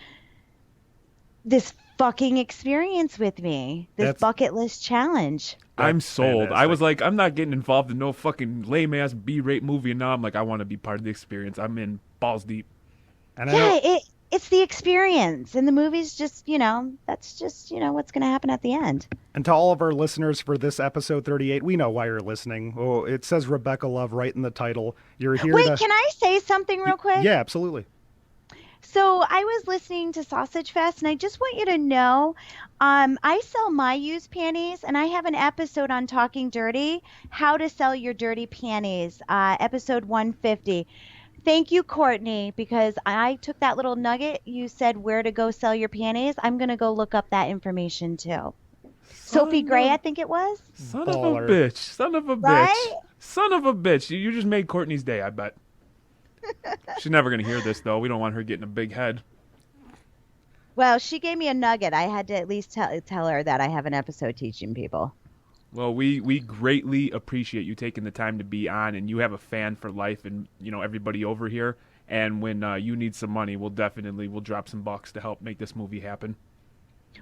fucking experience with me, this bucket list challenge. I'm sold. Fantastic. I was like, I'm not getting involved in no fucking lame-ass B-rate movie, and now I'm like, I want to be part of the experience. I'm in balls deep. And It's the experience, and the movie's just, that's just, what's going to happen at the end. And to all of our listeners for this episode 38, we know why you're listening. Oh, it says Rebecca Love right in the title. You're here Wait, can I say something real quick? Yeah, absolutely. So I was listening to Sausage Fest, and I just want you to know, I sell my used panties, and I have an episode on Talking Dirty, how to sell your dirty panties, episode 150. Thank you, Courtney, because I took that little nugget. You said where to go sell your panties. I'm going to go look up that information, too. Sophie Gray, I think it was. Son of a bitch. Son of a bitch. Right? Son of a bitch. You just made Courtney's day, I bet. She's never going to hear this, though. We don't want her getting a big head. Well, she gave me a nugget. I had to at least tell her that I have an episode teaching people. Well, we greatly appreciate you taking the time to be on, and you have a fan for life, and everybody over here. And when you need some money, we'll drop some bucks to help make this movie happen.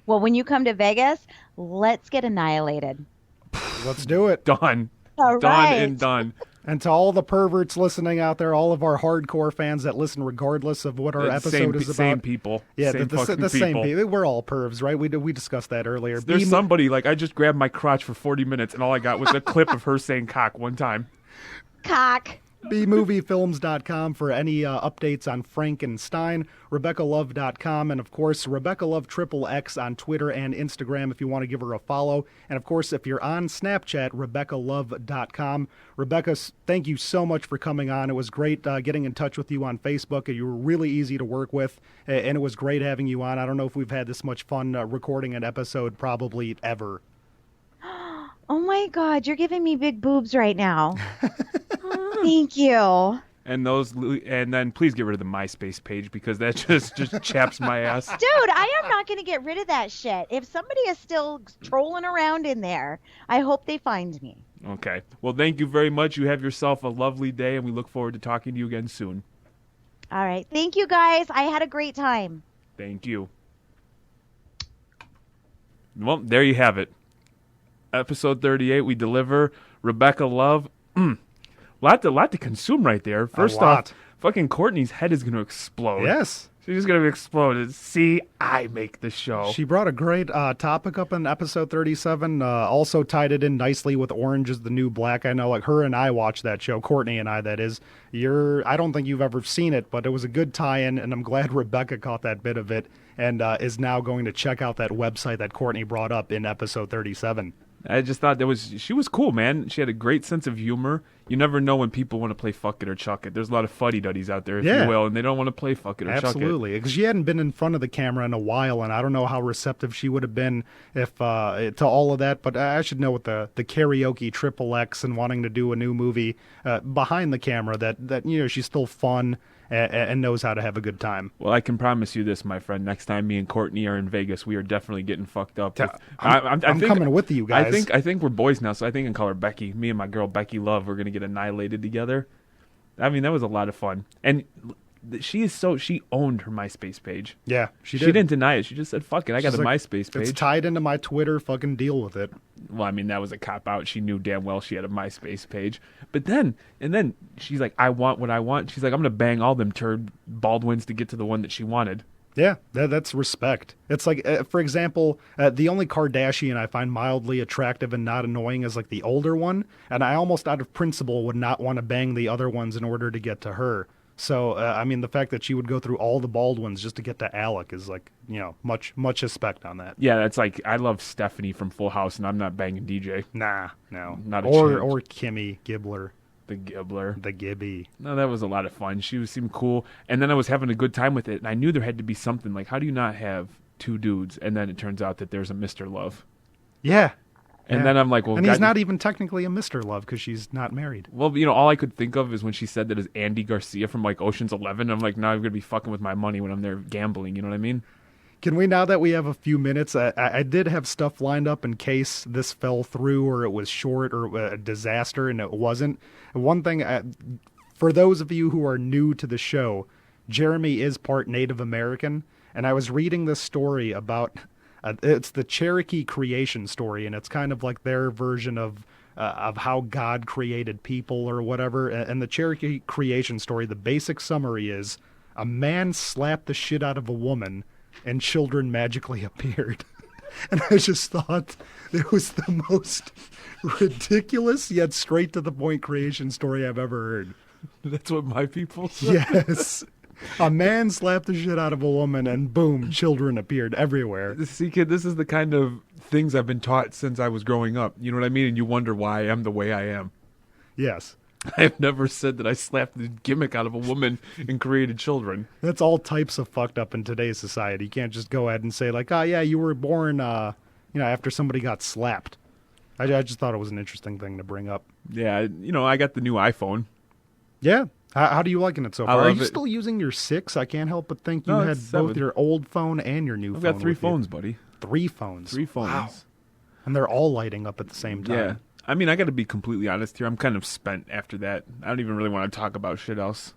Well, when you come to Vegas, let's get annihilated. Let's do it. Done. All Done right. and done. And to all the perverts listening out there, all of our hardcore fans that listen regardless of what our episode is about. Same people. Yeah, same the same people. We're all pervs, right? We discussed that earlier. There's somebody, I just grabbed my crotch for 40 minutes, and all I got was a clip of her saying cock one time. Cock. bmoviefilms.com for any updates on Frankenstein, RebeccaLove.com, and of course Rebecca Love XXX on Twitter and Instagram if you want to give her a follow. And of course, if you're on Snapchat, RebeccaLove.com. Rebecca, thank you so much for coming on. It was great getting in touch with you on Facebook. You were really easy to work with, and it was great having you on. I don't know if we've had this much fun recording an episode probably ever. Oh my God, you're giving me big boobs right now. Thank you. And then please get rid of the MySpace page because that just chaps my ass. Dude, I am not going to get rid of that shit. If somebody is still trolling around in there, I hope they find me. Okay. Well, thank you very much. You have yourself a lovely day, and we look forward to talking to you again soon. All right. Thank you, guys. I had a great time. Thank you. Well, there you have it. Episode 38, we deliver Rebecca Love. Lot to consume right there. First off, fucking Courtney's head is going to explode. Yes. She's just going to explode. See, I make the show. She brought a great topic up in episode 37. Also tied it in nicely with Orange is the New Black. I know, her and I watched that show. Courtney and I, that is. I don't think you've ever seen it, but it was a good tie-in, and I'm glad Rebecca caught that bit of it and is now going to check out that website that Courtney brought up in episode 37. I just thought she was cool, man. She had a great sense of humor. You never know when people want to play fuck it or chuck it. There's a lot of fuddy-duddies out there, if you will, and they don't want to play fuck it or chuck it. Absolutely, because she hadn't been in front of the camera in a while, and I don't know how receptive she would have been if to all of that, but I should know with the karaoke XXX and wanting to do a new movie behind the camera that she's still fun and knows how to have a good time. Well, I can promise you this, my friend. Next time me and Courtney are in Vegas, we are definitely getting fucked up. I'm coming with you guys. I think we're boys now, so I think I can call her Becky. Me and my girl Becky Love, we're going to get annihilated together. I mean, that was a lot of fun. And she owned her MySpace page. Yeah, she did. She didn't deny it. She just said, fuck it, I got a MySpace page. It's tied into my Twitter, fucking deal with it. Well, I mean, that was a cop-out. She knew damn well she had a MySpace page. But then she's like, I want what I want. She's like, I'm going to bang all them turd Baldwins to get to the one that she wanted. Yeah, that's respect. It's like, for example, the only Kardashian I find mildly attractive and not annoying is the older one, and I almost out of principle would not want to bang the other ones in order to get to her. So, I mean, the fact that she would go through all the Baldwins just to get to Alec is much respect on that. Yeah, that's I love Stephanie from Full House, and I'm not banging DJ. Nah, no. Not a chance. Or Kimmy Gibbler. The Gibbler. The Gibby. No, that was a lot of fun. She seemed cool, and then I was having a good time with it, and I knew there had to be something. How do you not have two dudes? And then it turns out that there's a Mr. Love. Yeah. And then I'm like, well, and he's not even technically a Mr. Love because she's not married. Well, all I could think of is when she said that is Andy Garcia from Ocean's 11. I'm like, now I'm gonna be fucking with my money when I'm there gambling. You know what I mean? Can we, now that we have a few minutes, I did have stuff lined up in case this fell through or it was short or a disaster, and it wasn't. One thing, for those of you who are new to the show, Jeremy is part Native American, and I was reading this story about, it's the Cherokee creation story, and it's kind of like their version of how God created people or whatever. And the Cherokee creation story, the basic summary is, a man slapped the shit out of a woman, and children magically appeared. And I just thought it was the most ridiculous yet straight to the point creation story I've ever heard. That's what my people say. Yes. A man slapped the shit out of a woman and boom, children appeared everywhere. See, kid, this is the kind of things I've been taught since I was growing up. You know what I mean? And you wonder why I am the way I am. Yes. I have never said that I slapped the gimmick out of a woman and created children. That's all types of fucked up in today's society. You can't just go ahead and say oh yeah, you were born, after somebody got slapped. I just thought it was an interesting thing to bring up. Yeah, I got the new iPhone. Yeah. How do you liking it so I far? Are love you it. still using your 6? I can't help but think you No, had it's both 7. your old phone and your new I've phone. got 3 with you. phones, buddy. 3 phones. 3 phones. Wow. And they're all lighting up at the same time. Yeah. I mean, I got to be completely honest here. I'm kind of spent after that. I don't even really want to talk about shit else.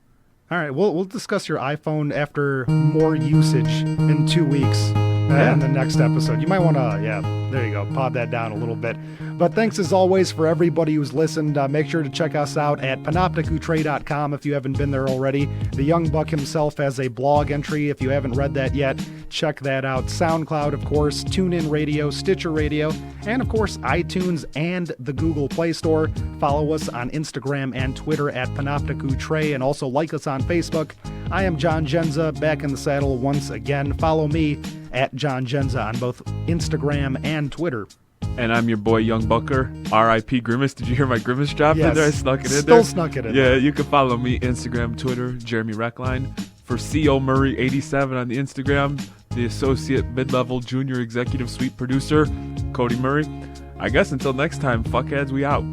All right, we'll discuss your iPhone after more usage in 2 weeks in the next episode. You might want to, there you go, pop that down a little bit. But thanks as always for everybody who's listened. Make sure to check us out at panopticoutre.com if you haven't been there already. The young buck himself has a blog entry. If you haven't read that yet, check that out. SoundCloud, of course, TuneIn Radio, Stitcher Radio, and of course iTunes and the Google Play Store. Follow us on Instagram and Twitter at Panoptic Outre, and also like us on Facebook. I am John Genza, back in the saddle once again. Follow me at John Genza on both Instagram and Twitter. And I'm your boy, Young Bucker, R.I.P. Grimace. Did you hear my Grimace drop in Yes. there? I snuck it in there. Still snuck it in Yeah, there. you can follow me, Instagram, Twitter, Jeremy Reckline. For C.O. Murray 87 on the Instagram, the Associate Mid-Level Junior Executive Suite Producer, Cody Murray. I guess until next time, fuckheads, we out.